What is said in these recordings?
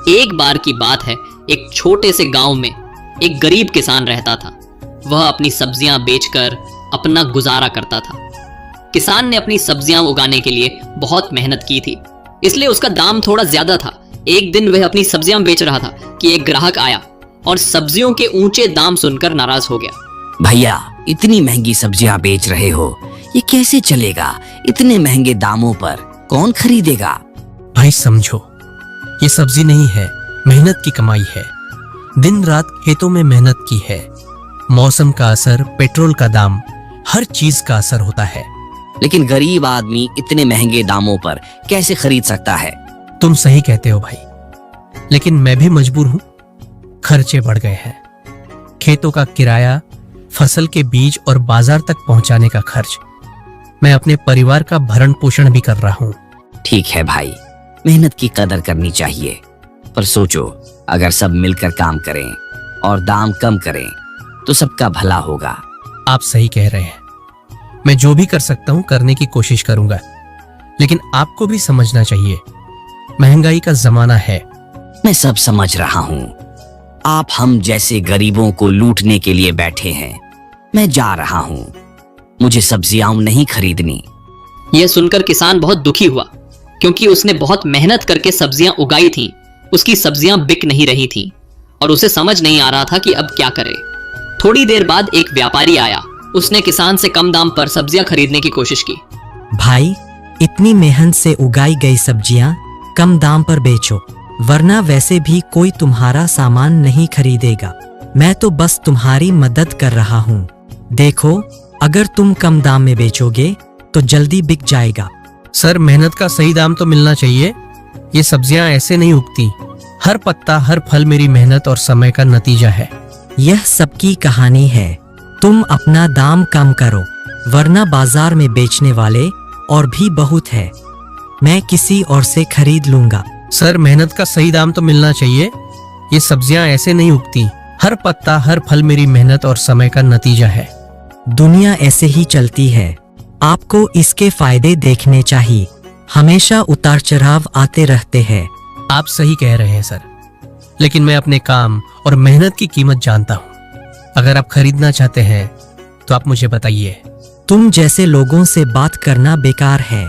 एक बार की बात है, एक छोटे से गांव में एक गरीब किसान रहता था। वह अपनी सब्जियां बेचकर अपना गुजारा करता था। किसान ने अपनी सब्जियां उगाने के लिए बहुत मेहनत की थी, इसलिए उसका दाम थोड़ा ज्यादा था। एक दिन वह अपनी सब्जियां बेच रहा था कि एक ग्राहक आया और सब्जियों के ऊंचे दाम सुनकर नाराज हो गया। भैया, इतनी महंगी सब्जियां बेच रहे हो, ये कैसे चलेगा? इतने महंगे दामों पर कौन खरीदेगा? भाई समझो, ये सब्जी नहीं है, मेहनत की कमाई है। दिन रात खेतों में मेहनत की है। मौसम का असर, पेट्रोल का दाम, हर चीज का असर होता है। लेकिन गरीब आदमी इतने महंगे दामों पर कैसे खरीद सकता है? तुम सही कहते हो भाई, लेकिन मैं भी मजबूर हूं। खर्चे बढ़ गए हैं। खेतों का किराया, फसल के बीज और बाजार तक पहुंचाने का खर्च। मैं अपने परिवार का भरण पोषण भी कर रहा हूं। ठीक है भाई, मेहनत की कदर करनी चाहिए, पर सोचो, अगर सब मिलकर काम करें और दाम कम करें तो सबका भला होगा। आप सही कह रहे हैं। मैं जो भी कर सकता हूं करने की कोशिश करूंगा, लेकिन आपको भी समझना चाहिए, महंगाई का जमाना है। मैं सब समझ रहा हूं। आप हम जैसे गरीबों को लूटने के लिए बैठे हैं। मैं जा रहा हूं, मुझे सब्जियां नहीं खरीदनी। यह सुनकर किसान बहुत दुखी हुआ, क्योंकि उसने बहुत मेहनत करके सब्जियां उगाई थीं। उसकी सब्जियां बिक नहीं रही थीं और उसे समझ नहीं आ रहा था कि अब क्या करे। थोड़ी देर बाद एक व्यापारी आया। उसने किसान से कम दाम पर सब्जियां खरीदने की कोशिश की। भाई, इतनी मेहनत से उगाई गई सब्जियां कम दाम पर बेचो, वरना वैसे भी कोई तुम्हारा सामान नहीं खरीदेगा। मैं तो बस तुम्हारी मदद कर रहा हूँ। देखो, अगर तुम कम दाम में बेचोगे तो जल्दी बिक जाएगा। सर, मेहनत का सही दाम तो मिलना चाहिए। ये सब्जियां ऐसे नहीं उगती। हर पत्ता, हर फल मेरी मेहनत और समय का नतीजा है। यह सबकी कहानी है। तुम अपना दाम कम करो, वरना बाजार में बेचने वाले और भी बहुत है। मैं किसी और से खरीद लूंगा। सर, मेहनत का सही दाम तो मिलना चाहिए। ये सब्जियां ऐसे नहीं उगती। हर पत्ता, हर फल मेरी मेहनत और समय का नतीजा है। दुनिया ऐसे ही चलती है। आपको इसके फायदे देखने चाहिए। हमेशा उतार चढ़ाव आते रहते हैं। आप सही कह रहे हैं सर, लेकिन मैं अपने काम और मेहनत की कीमत जानता हूँ। अगर आप खरीदना चाहते हैं तो आप मुझे बताइए। तुम जैसे लोगों से बात करना बेकार है।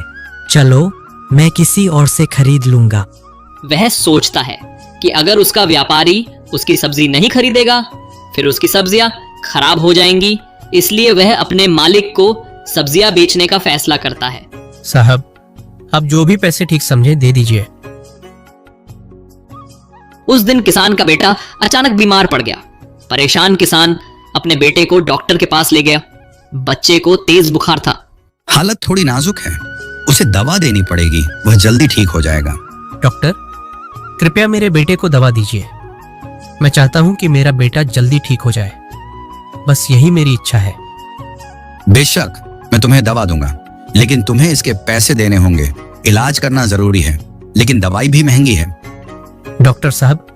चलो, मैं किसी और से खरीद लूंगा। वह सोचता है कि अगर उसका व्यापारी उसकी सब्जी नहीं खरीदेगा, फिर उसकी सब्जियां खराब हो जाएंगी। इसलिए वह अपने मालिक को सब्जियां बेचने का फैसला करता है। साहब, आप जो भी पैसे ठीक समझे दे दीजिए। उस दिन किसान का बेटा अचानक बीमार पड़ गया। परेशान किसान अपने बेटे को डॉक्टर के पास ले गया। बच्चे को तेज बुखार था। हालत थोड़ी नाजुक है, उसे दवा देनी पड़ेगी, वह जल्दी ठीक हो जाएगा। डॉक्टर, कृपया मेरे बेटे को दवा दीजिए। मैं चाहता हूं कि मेरा बेटा जल्दी ठीक हो जाए। बस यही मेरी इच्छा है। बेशक, मैं तुम्हें दवा दूंगा, लेकिन तुम्हें इसके पैसे देने होंगे। इलाज करना जरूरी है, लेकिन दवाई भी महंगी है। डॉक्टर साहब,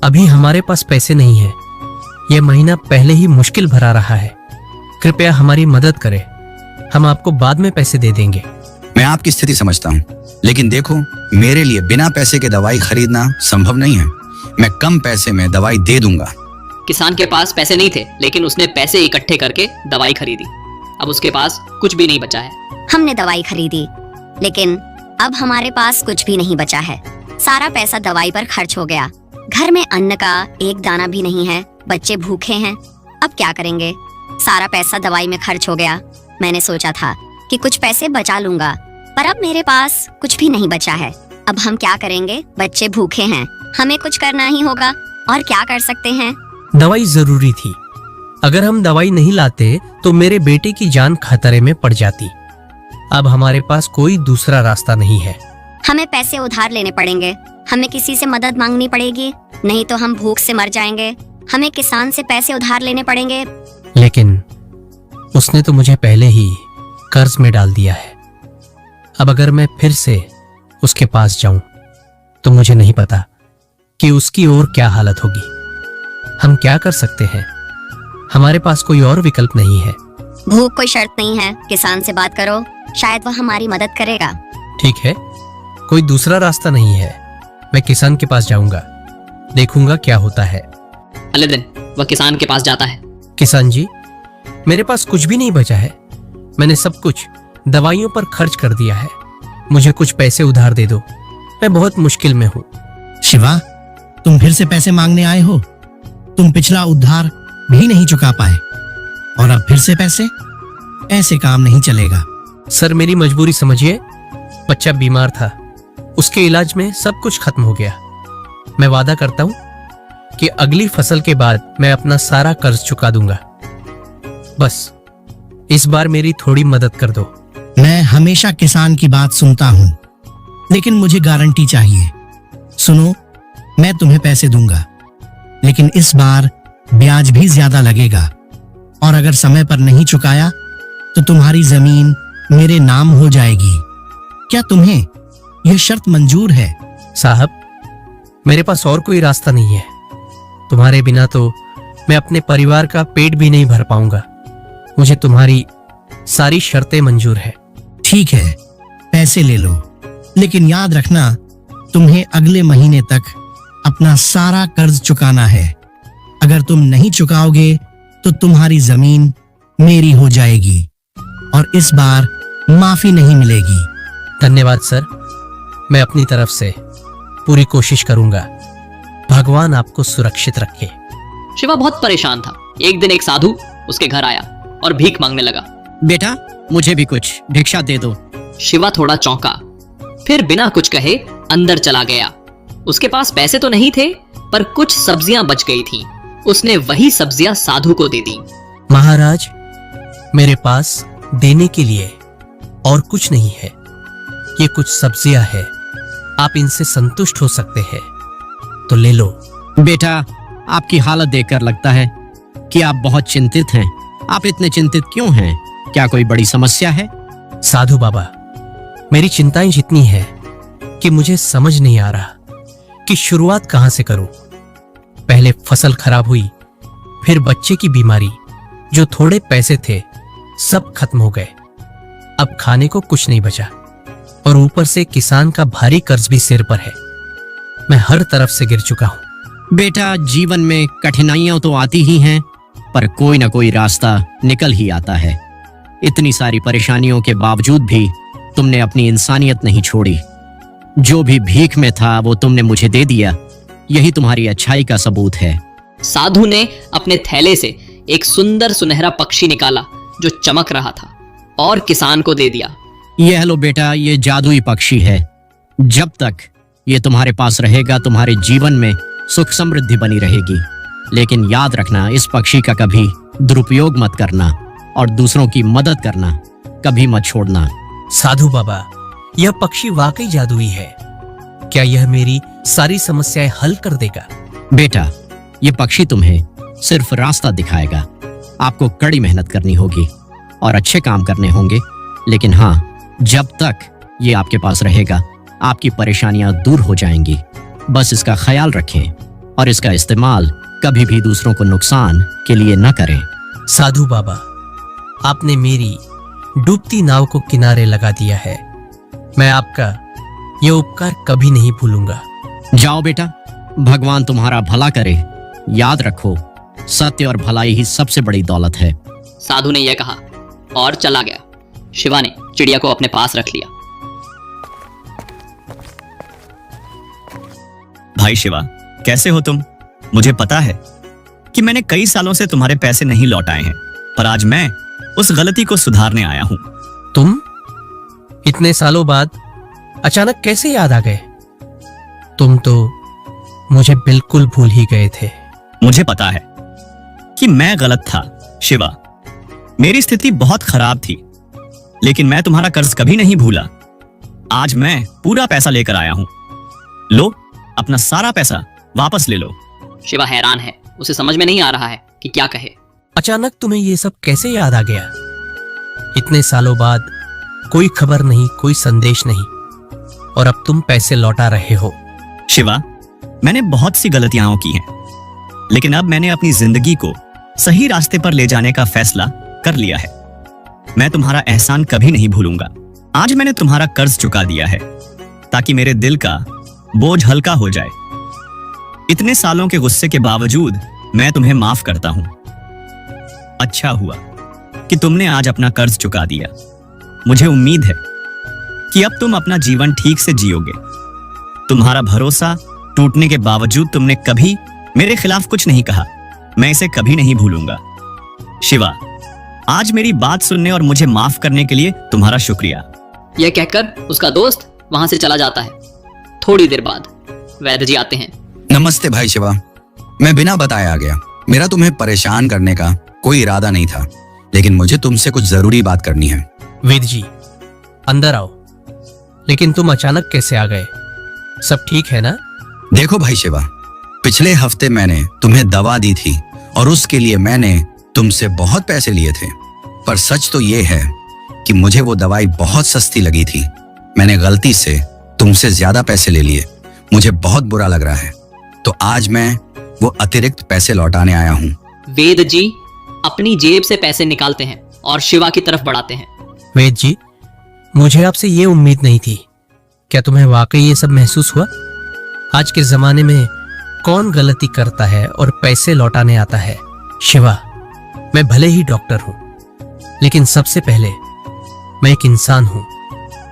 अभी हमारे पास पैसे नहीं है। यह महीना पहले ही मुश्किल भरा रहा है। कृपया हमारी मदद करें। हम आपको बाद में पैसे दे देंगे। मैं आपकी स्थिति समझता हूँ, लेकिन देखो, मेरे लिए बिना पैसे के दवाई खरीदना संभव नहीं है। मैं कम पैसे में दवाई दे दूंगा। किसान के पास पैसे नहीं थे, लेकिन उसने पैसे इकट्ठे करके दवाई खरीदी। अब उसके पास कुछ भी नहीं बचा है। हमने दवाई खरीदी, लेकिन अब हमारे पास कुछ भी नहीं बचा है। सारा पैसा दवाई पर खर्च हो गया। घर में अन्न का एक दाना भी नहीं है। बच्चे भूखे हैं। अब क्या करेंगे? सारा पैसा दवाई में खर्च हो गया। मैंने सोचा था कि कुछ पैसे बचा लूंगा, पर अब मेरे पास कुछ भी नहीं बचा है। अब हम क्या करेंगे? बच्चे भूखे हैं, हमें कुछ करना ही होगा। और क्या कर सकते हैं? दवाई जरूरी थी। अगर हम दवाई नहीं लाते तो मेरे बेटे की जान खतरे में पड़ जाती। अब हमारे पास कोई दूसरा रास्ता नहीं है। हमें पैसे उधार लेने पड़ेंगे। हमें किसी से मदद मांगनी पड़ेगी, नहीं तो हम भूख से मर जाएंगे। हमें किसान से पैसे उधार लेने पड़ेंगे। लेकिन उसने तो मुझे पहले ही कर्ज में डाल दिया है। अब अगर मैं फिर से उसके पास जाऊं तो मुझे नहीं पता कि उसकी और क्या हालत होगी। हम क्या कर सकते हैं? हमारे पास कोई और विकल्प नहीं है। भूख कोई शर्त नहीं है। किसान से बात करो, शायद वह हमारी मदद करेगा। ठीक है, कोई दूसरा रास्ता नहीं है। मैं किसान के पास जाऊंगा। देखूंगा क्या होता है। अगले दिन वह किसान के पास जाता है। किसान जी, मेरे पास कुछ भी नहीं बचा है। मैंने सब कुछ दवाइयों पर खर्च कर दिया है। मुझे कुछ पैसे उधार दे दो, मैं बहुत मुश्किल में हूँ। शिवा, तुम फिर से पैसे मांगने आए हो? तुम पिछला उधार भी नहीं चुका पाए और अब फिर से पैसे? ऐसे काम नहीं चलेगा। सर, मेरी मजबूरी समझिए। बच्चा बीमार था, उसके इलाज में सब कुछ खत्म हो गया। मैं वादा करता हूँ कि अगली फसल के बाद मैं अपना सारा कर्ज चुका दूंगा। बस इस बार मेरी थोड़ी मदद कर दो। मैं हमेशा किसान की बात सुनता हूँ, लेकिन मुझे गारंटी चाहिए। सुनो, मैं तुम्हें पैसे दूंगा, लेकिन इस बार ब्याज भी ज्यादा लगेगा और अगर समय पर नहीं चुकाया तो तुम्हारी जमीन मेरे नाम हो जाएगी। क्या तुम्हें यह शर्त मंजूर है? साहब, मेरे पास और कोई रास्ता नहीं है। तुम्हारे बिना तो मैं अपने परिवार का पेट भी नहीं भर पाऊंगा। मुझे तुम्हारी सारी शर्तें मंजूर है। ठीक है, पैसे ले लो, लेकिन याद रखना तुम्हें अगले महीने तक अपना सारा कर्ज चुकाना है। अगर तुम नहीं चुकाओगे तो तुम्हारी जमीन मेरी हो जाएगी और इस बार माफी नहीं मिलेगी। धन्यवाद सर, मैं अपनी तरफ से पूरी कोशिश करूंगा। भगवान आपको सुरक्षित रखे। शिवा बहुत परेशान था। एक दिन एक साधु उसके घर आया और भीख मांगने लगा। बेटा, मुझे भी कुछ भिक्षा दे दो। शिवा थोड़ा चौंका, फिर बिना कुछ कहे अंदर चला गया। उसके पास पैसे तो नहीं थे, पर कुछ सब्जियां बच गई थीं। उसने वही सब्जियां साधु को दे दी। महाराज, मेरे पास देने के लिए और कुछ नहीं है। ये कुछ सब्जियां हैं, आप इनसे संतुष्ट हो सकते हैं तो ले लो। बेटा, आपकी हालत देखकर लगता है कि आप बहुत चिंतित हैं। आप इतने चिंतित क्यों हैं? क्या कोई बड़ी समस्या है? साधु बाबा, मेरी चिंताएं जितनी है कि मुझे समझ नहीं आ रहा कि शुरुआत कहां से करूं। पहले फसल खराब हुई, फिर बच्चे की बीमारी, जो थोड़े पैसे थे सब खत्म हो गए। अब खाने को कुछ नहीं बचा और ऊपर से किसान का भारी कर्ज भी सिर पर है। मैं हर तरफ से गिर चुका हूं। बेटा, जीवन में कठिनाइयां तो आती ही हैं, पर कोई ना कोई रास्ता निकल ही आता है। इतनी सारी परेशानियों के बावजूद भी तुमने अपनी इंसानियत नहीं छोड़ी। जो भी भीख में था वो तुमने मुझे दे दिया। यही तुम्हारी अच्छाई का सबूत है। साधु ने अपने थैले से एक सुंदर सुनहरा पक्षी निकाला जो चमक रहा था और किसान को दे दिया। यह लो बेटा, ये जादुई पक्षी है। जब तक ये तुम्हारे पास रहेगा तुम्हारे जीवन में सुख समृद्धि बनी रहेगी। लेकिन याद रखना, इस पक्षी का कभी दुरुपयोग मत करना और दूसरों की मदद करना कभी मत छोड़ना। साधु बाबा, यह पक्षी वाकई जादुई है। क्या यह मेरी सारी समस्याएं हल कर देगा? बेटा, ये पक्षी तुम्हें सिर्फ रास्ता दिखाएगा। आपको कड़ी मेहनत करनी होगी और अच्छे काम करने होंगे, लेकिन हाँ, जब तक ये आपके पास रहेगा आपकी परेशानियां दूर हो जाएंगी। बस इसका ख्याल रखें और इसका इस्तेमाल कभी भी दूसरों को नुकसान के लिए न करें। साधु बाबा, आपने मेरी डूबती नाव को किनारे लगा दिया है। मैं आपका यह उपकार कभी नहीं भूलूंगा। जाओ बेटा, भगवान तुम्हारा भला करे। याद रखो, सत्य और भलाई ही सबसे बड़ी दौलत है। साधु ने यह कहा और चला गया। शिवा ने चिड़िया को अपने पास रख लिया। भाई शिवा, कैसे हो तुम? मुझे पता है कि मैंने कई सालों से तुम्हारे पैसे नहीं लौटाए हैं, पर आज मैं उस गलती को सुधारने आया हूं। तुम इतने सालों बाद अचानक कैसे याद आ गए? तुम तो मुझे बिल्कुल भूल ही गए थे। मुझे पता है कि मैं गलत था शिवा। मेरी स्थिति बहुत खराब थी, लेकिन मैं तुम्हारा कर्ज कभी नहीं भूला। आज मैं पूरा पैसा लेकर आया हूं। लो, अपना सारा पैसा वापस ले लो। शिवा हैरान है, उसे समझ में नहीं आ रहा है कि क्या कहे। अचानक तुम्हें ये सब कैसे याद आ गया? इतने सालों बाद कोई खबर नहीं, कोई संदेश नहीं, और अब तुम पैसे लौटा रहे हो। शिवा, मैंने बहुत सी गलतियां की हैं, लेकिन अब मैंने अपनी जिंदगी को सही रास्ते पर ले जाने का फैसला कर लिया है। मैं तुम्हारा एहसान कभी नहीं भूलूंगा। आज मैंने तुम्हारा कर्ज चुका दिया है ताकि मेरे दिल का बोझ हल्का हो जाए। इतने सालों के गुस्से के बावजूद मैं तुम्हें माफ करता हूं। अच्छा हुआ कि तुमने आज अपना कर्ज चुका दिया। मुझे उम्मीद है कि अब तुम अपना जीवन ठीक से जियोगे। तुम्हारा भरोसा टूटने के बावजूद तुमने कभी मेरे खिलाफ कुछ नहीं कहा। मैं इसे कभी नहीं भूलूंगा। शिवा, आज मेरी बात सुनने और मुझे माफ करने के लिए तुम्हारा शुक्रिया। यह कहकर उसका दोस्त वहां से चला जाता है। थोड़ी देर बाद वैद्य जी आते हैं। नमस्ते भाई शिवा, मैं बिना बताए आ गया। मेरा तुम्हें परेशान करने का कोई इरादा नहीं था, लेकिन मुझे तुमसे कुछ जरूरी बात करनी है। वेद जी, अंदर आओ। लेकिन तुम अचानक कैसे आ गए? सब ठीक है ना? देखो भाई शिवा, पिछले हफ्ते मैंने तुम्हें दवा दी थी और उसके लिए मैंने तुमसे बहुत पैसे लिए थे। पर सच तो ये है कि मुझे वो दवाई बहुत सस्ती लगी थी। मैंने गलती से तुमसे ज्यादा पैसे ले लिए। मुझे बहुत बुरा लग रहा है, तो आज मैं वो अतिरिक्त पैसे लौटाने आया हूँ। वेद जी अपनी जेब से पैसे निकालते हैं और शिवा की तरफ बढ़ाते हैं। वेद जी, मुझे आपसे ये उम्मीद नहीं थी। क्या तुम्हें वाकई ये सब महसूस हुआ? आज के जमाने में कौन गलती करता है और पैसे लौटाने आता है? शिवा, मैं भले ही डॉक्टर हूं, लेकिन सबसे पहले मैं एक इंसान हूं।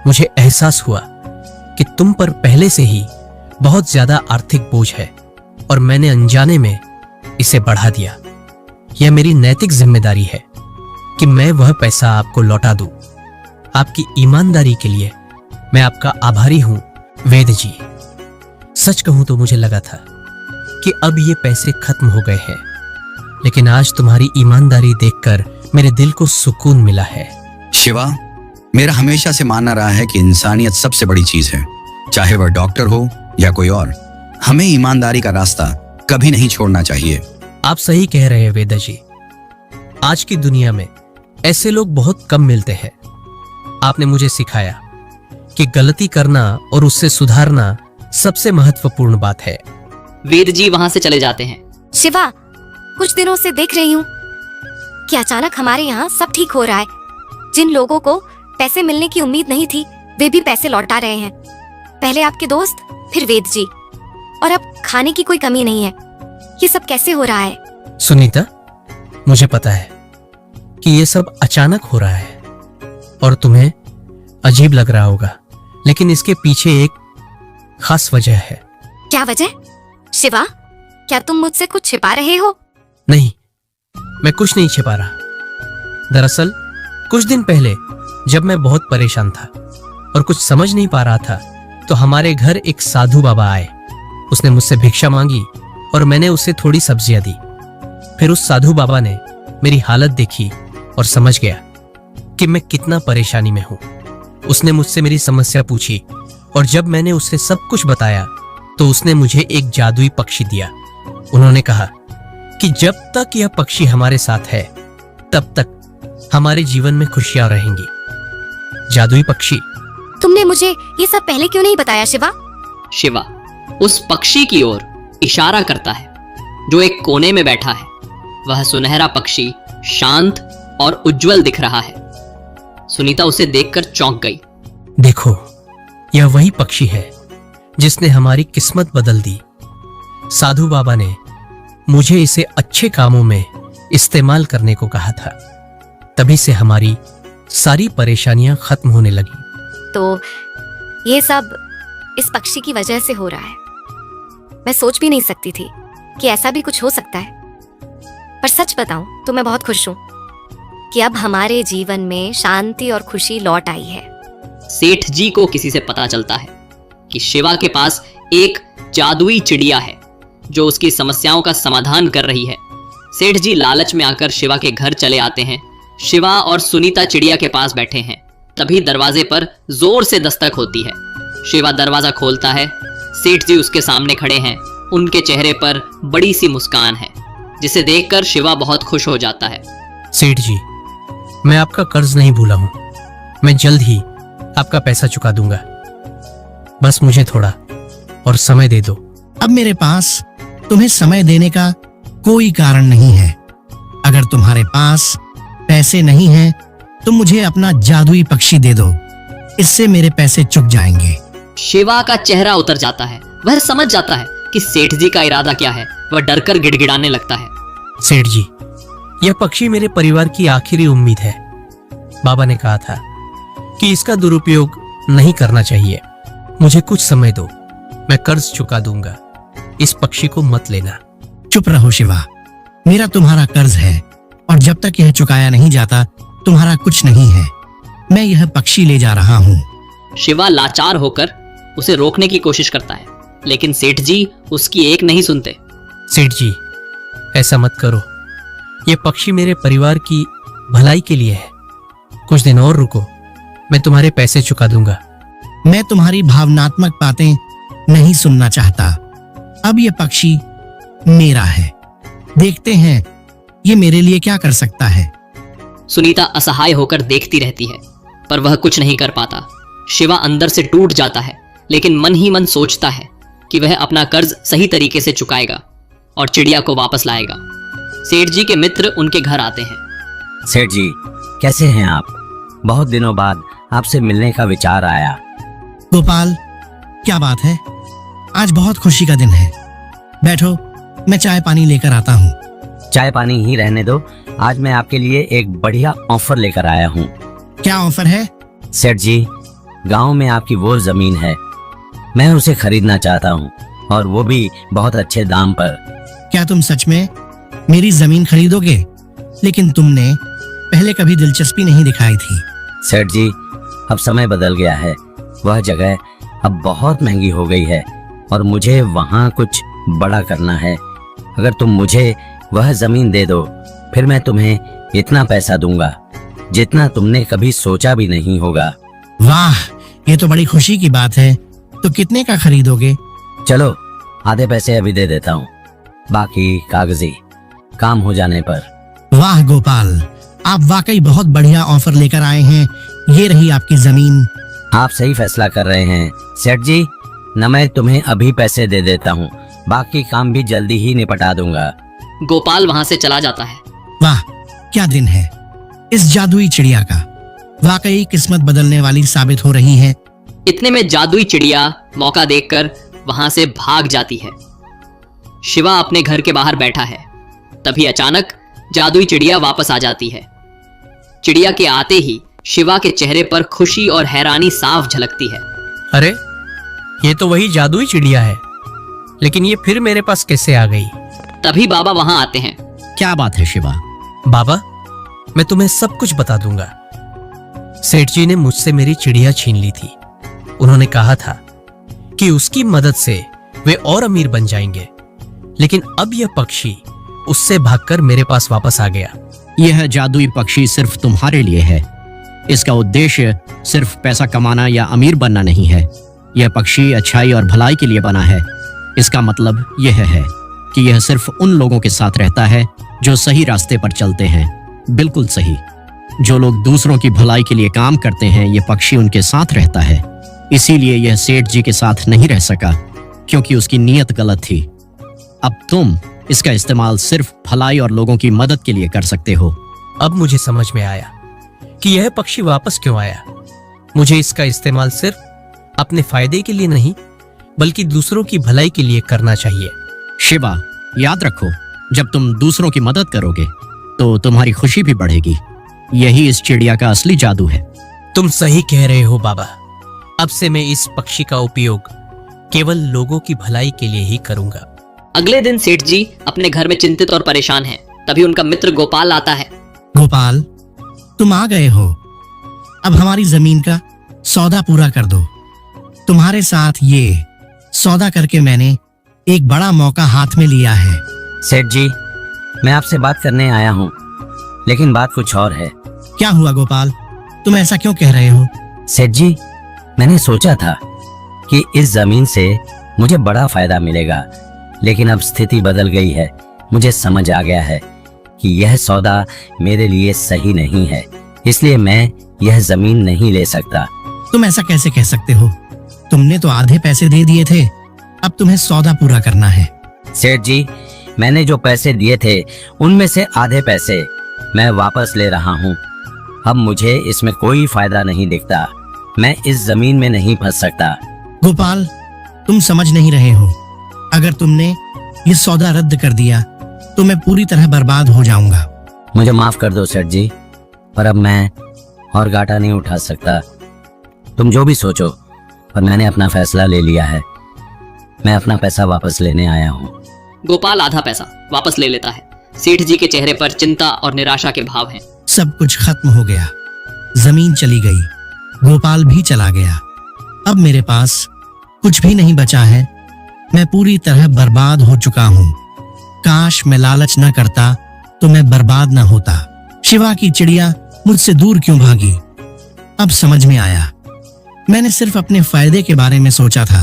मुझे एहसास हुआ कि तुम पर पहले से ही बहुत ज्यादा आर्थिक बोझ है और मैंने अनजाने में इसे बढ़ा दिया। यह मेरी नैतिक जिम्मेदारी है कि मैं वह पैसा आपको लौटा दूं। आपकी ईमानदारी के लिए मैं आपका आभारी हूं वेद जी। सच कहूं तो मुझे लगा था कि अब ये पैसे खत्म हो गए हैं, लेकिन आज तुम्हारी ईमानदारी देखकर मेरे दिल को सुकून मिला है। शिवा, मेरा हमेशा से मानना रहा है कि इंसानियत सबसे बड़ी चीज है, चाहे वह डॉक्टर हो या कोई और। हमें ईमानदारी का रास्ता कभी नहीं छोड़ना चाहिए। आप सही कह रहे हैं वेदा जी। आज की दुनिया में ऐसे लोग बहुत कम मिलते हैं। आपने मुझे सिखाया कि गलती करना और उससे सुधारना सबसे महत्वपूर्ण बात है। वेद जी वहां से चले जाते हैं। शिवा, कुछ दिनों से देख रही हूँ कि अचानक हमारे यहाँ सब ठीक हो रहा है। जिन लोगों को पैसे मिलने की उम्मीद नहीं थी, वे भी पैसे लौटा रहे हैं। पहले आपके दोस्त, फिर वेद जी, और अब खाने की कोई कमी नहीं है। ये सब कैसे हो रहा है? सुनीता, मुझे पता है कि ये सब अचानक हो रहा है और तुम्हें अजीब लग रहा होगा, लेकिन इसके पीछे एक खास वजह है। क्या वजह? शिवा, क्या तुम मुझसे कुछ छिपा रहे हो? नहीं, मैं कुछ नहीं छिपा रहा। दरअसल कुछ दिन पहले जब मैं बहुत परेशान था और कुछ समझ नहीं पा रहा था, तो हमारे घर एक साधु बाबा आए। उसने मुझसे भिक्षा मांगी और मैंने उसे थोड़ी सब्जियां दी। फिर उस साधु बाबा ने मेरी हालत देखी और समझ गया कि मैं कितना परेशानी में हूं। उसने मुझसे मेरी समस्या पूछी और जब मैंने उसे सब कुछ बताया तो उसने मुझे एक जादुई पक्षी दिया। उन्होंने कहा कि जब तक यह पक्षी हमारे साथ है तब तक हमारे जीवन में खुशियां रहेंगी। जादुई पक्षी। तुमने मुझे ये सब पहले क्यों नहीं बताया शिवा? शिवा उस पक्षी की ओर इशारा करता है जो एक कोने में बैठा है। वह सुनहरा पक्षी शांत और उज्जवल दिख रहा है। सुनीता उसे देखकर चौंक गई। देखो, यह वही पक्षी है जिसने हमारी किस्मत बदल दी। साधु बाबा ने मुझे इसे अच्छे कामों में इस्तेमाल करने को कहा था। तभी से हमारी सारी परेशानियां खत्म होने लगी। तो ये सब इस पक्षी की वजह से हो रहा है। मैं सोच भी नहीं सकती थी कि ऐसा भी कुछ हो सकता है। पर सच बताऊं तो मैं बहुत खुश हूं कि अब हमारे जीवन में शांति और खुशी लौट आई है। सेठ जी को किसी से पता चलता है कि शिवा के पास एक जादुई चिड़िया है जो उसकी समस्याओं का समाधान कर रही है। सेठ जी लालच में आकर शिवा के घर चले आते हैं। शिवा और सुनीता चिड़िया के पास बैठे हैं। तभी दरवाजे पर जोर से दस्तक होती है। शिवा दरवाजा खोलता है। सेठ जी उसके सामने खड़े हैं। उनके चेहरे पर बड़ी सी मुस्कान है जिसे देखकर शिवा बहुत खुश हो जाता है। सेठ जी, मैं आपका कर्ज नहीं भूला हूं। मैं जल्द ही आपका पैसा चुका दूंगा। बस मुझे थोड़ा और समय दे दो। अब मेरे पास तुम्हें समय देने का कोई कारण नहीं है। अगर तुम्हारे पास पैसे नहीं हैं, तो मुझे अपना जादुई पक्षी दे दो। इससे मेरे पैसे चुक जाएंगे। शिवा का चेहरा उतर जाता है। वह समझ जाता है कि सेठ जी का इरादा क्या है। वह डरकर गिड़गिड़ाने लगता है। सेठ जी, यह पक्षी मेरे परिवार की आखिरी उम्मीद है। बाबा ने कहा था कि इसका दुरुपयोग नहीं करना चाहिए। मुझे कुछ समय दो, मैं कर्ज चुका दूंगा। इस पक्षी को मत लेना। चुप रहो शिवा, मेरा तुम्हारा कर्ज है और जब तक यह चुकाया नहीं जाता तुम्हारा कुछ नहीं है। मैं यह पक्षी ले जा रहा हूँ। शिवा लाचार होकर उसे रोकने की कोशिश करता है, लेकिन सेठ जी उसकी एक नहीं सुनते। सेठ जी, ऐसा मत करो। यह पक्षी मेरे परिवार की भलाई के लिए है। कुछ दिन और रुको, मैं तुम्हारे पैसे चुका दूंगा। मैं तुम्हारी भावनात्मक बातें नहीं सुनना चाहता। अब यह पक्षी मेरा है। देखते हैं ये मेरे लिए क्या कर सकता है। सुनीता असहाय होकर देखती रहती है, पर वह कुछ नहीं कर पाता। शिवा अंदर से टूट जाता है, लेकिन मन ही मन सोचता है कि वह अपना कर्ज सही तरीके से चुकाएगा और चिड़िया को वापस लाएगा। सेठ जी के मित्र उनके घर आते हैं। सेठ जी, कैसे हैं आप? बहुत दिनों बाद आपसे मिलने का विचार आया। गोपाल, क्या बात है? आज बहुत खुशी का दिन है। बैठो, मैं चाय पानी लेकर आता हूँ। चाय पानी ही रहने दो। आज मैं आपके लिए एक बढ़िया ऑफर लेकर आया हूँ। क्या ऑफर है? सेठ जी, गांव में आपकी वो जमीन है, मैं उसे खरीदना चाहता हूँ, और वो भी बहुत अच्छे दाम पर। क्या तुम सच में मेरी जमीन खरीदोगे? लेकिन तुमने पहले कभी दिलचस्पी नहीं दिखाई थी। सेठ जी, अब समय बदल गया है। वह जगह अब बहुत महंगी हो गई है और मुझे वहाँ कुछ बड़ा करना है। अगर तुम मुझे वह जमीन दे दो, फिर मैं तुम्हें इतना पैसा दूंगा जितना तुमने कभी सोचा भी नहीं होगा। वाह, ये तो बड़ी खुशी की बात है। तो कितने का खरीदोगे? चलो, आधे पैसे अभी दे देता हूँ, बाकी कागजी काम हो जाने पर। वाह गोपाल, आप वाकई बहुत बढ़िया ऑफर लेकर आए हैं। ये रही आपकी जमीन। आप सही फैसला कर रहे हैं सेठ जी। न मैं तुम्हें अभी पैसे दे देता हूँ, बाकी काम भी जल्दी ही निपटा दूंगा। गोपाल वहां से चला जाता है। वाह, क्या दिन है इस जादुई चिड़िया का। वाकई किस्मत बदलने वाली साबित हो रही है। इतने में जादुई चिड़िया मौका देखकर वहां से भाग जाती है। शिवा अपने घर के बाहर बैठा है, तभी अचानक जादुई चिड़िया वापस आ जाती है। चिड़िया के आते ही शिवा के चेहरे पर खुशी और हैरानी साफ झलकती है। अरे, ये तो वही जादुई चिड़िया है, लेकिन ये फिर मेरे पास कैसे आ गई? तभी बाबा वहां आते हैं। क्या बात है शिवा? बाबा, मैं तुम्हें सब कुछ बता दूंगा। सेठ जी ने मुझसे मेरी चिड़िया छीन ली थी। उन्होंने कहा था कि उसकी मदद से वे और अमीर बन जाएंगे, लेकिन अब यह पक्षी उससे भागकर मेरे पास वापस आ गया। यह जादुई पक्षी सिर्फ तुम्हारे लिए है। इसका उद्देश्य सिर्फ पैसा कमाना या अमीर बनना नहीं है। यह पक्षी अच्छाई और भलाई के लिए बना है। इसका मतलब यह है कि यह सिर्फ उन लोगों के साथ रहता है जो सही रास्ते पर चलते हैं। बिल्कुल सही। जो लोग दूसरों की भलाई के लिए काम करते हैं, यह पक्षी उनके साथ रहता है। इसीलिए यह सेठ जी के साथ नहीं रह सका, क्योंकि उसकी नीयत गलत थी। अब तुम इसका इस्तेमाल सिर्फ भलाई और लोगों की मदद के लिए कर सकते हो। अब मुझे समझ में आया कि यह पक्षी वापस क्यों आया। मुझे इसका इस्तेमाल सिर्फ अपने फायदे के लिए नहीं, बल्कि दूसरों की भलाई के लिए करना चाहिए। शिवा, याद रखो, जब तुम दूसरों की मदद करोगे तो तुम्हारी खुशी भी बढ़ेगी। यही इस चिड़िया का असली जादू है। तुम सही कह रहे हो बाबा। अब से मैं इस पक्षी का उपयोग केवल लोगों की भलाई के लिए ही करूंगा। अगले दिन सेठ जी अपने घर में चिंतित और परेशान हैं। तभी उनका मित्र गोपाल आता है। गोपाल, तुम आ गए हो। अब हमारी जमीन का सौदा पूरा कर दो। तुम्हारे साथ ये सौदा करके मैंने एक बड़ा मौका हाथ में लिया है। सेठ जी, मैं आपसे बात करने आया हूँ, लेकिन बात कुछ और है। क्या हुआ गोपाल, तुम ऐसा क्यों कह रहे हो? सेठ जी, मैंने सोचा था कि इस जमीन से मुझे बड़ा फायदा मिलेगा, लेकिन अब स्थिति बदल गई है। मुझे समझ आ गया है कि यह सौदा मेरे लिए सही नहीं है, इसलिए मैं यह जमीन नहीं ले सकता। तुम ऐसा कैसे कह सकते हो? तुमने तो आधे पैसे दे दिए थे, अब तुम्हें सौदा पूरा करना है। सेठ जी, मैंने जो पैसे दिए थे उनमें से आधे पैसे मैं वापस ले रहा हूँ। अब मुझे इसमें कोई फायदा नहीं दिखता। मैं इस जमीन में नहीं फंस सकता। गोपाल, तुम समझ नहीं रहे हो। अगर तुमने ये सौदा रद्द कर दिया तो मैं पूरी तरह बर्बाद हो जाऊंगा। मुझे माफ कर दो सेठ जी, पर अब मैं और घाटा नहीं उठा सकता। तुम जो भी सोचो, पर मैंने अपना फैसला ले लिया है। मैं अपना पैसा वापस लेने आया हूँ। गोपाल आधा पैसा वापस ले लेता है। सेठ जी के चेहरे पर चिंता और निराशा के भाव हैं। सब कुछ खत्म हो गया, जमीन चली गई, गोपाल भी चला गया। अब मेरे पास कुछ भी नहीं बचा है। मैं पूरी तरह बर्बाद हो चुका हूँ। काश मैं लालच न करता तो मैं बर्बाद न होता। शिवा की चिड़िया मुझसे दूर क्यों भागी? अब समझ में आया। मैंने सिर्फ अपने फायदे के बारे में सोचा था।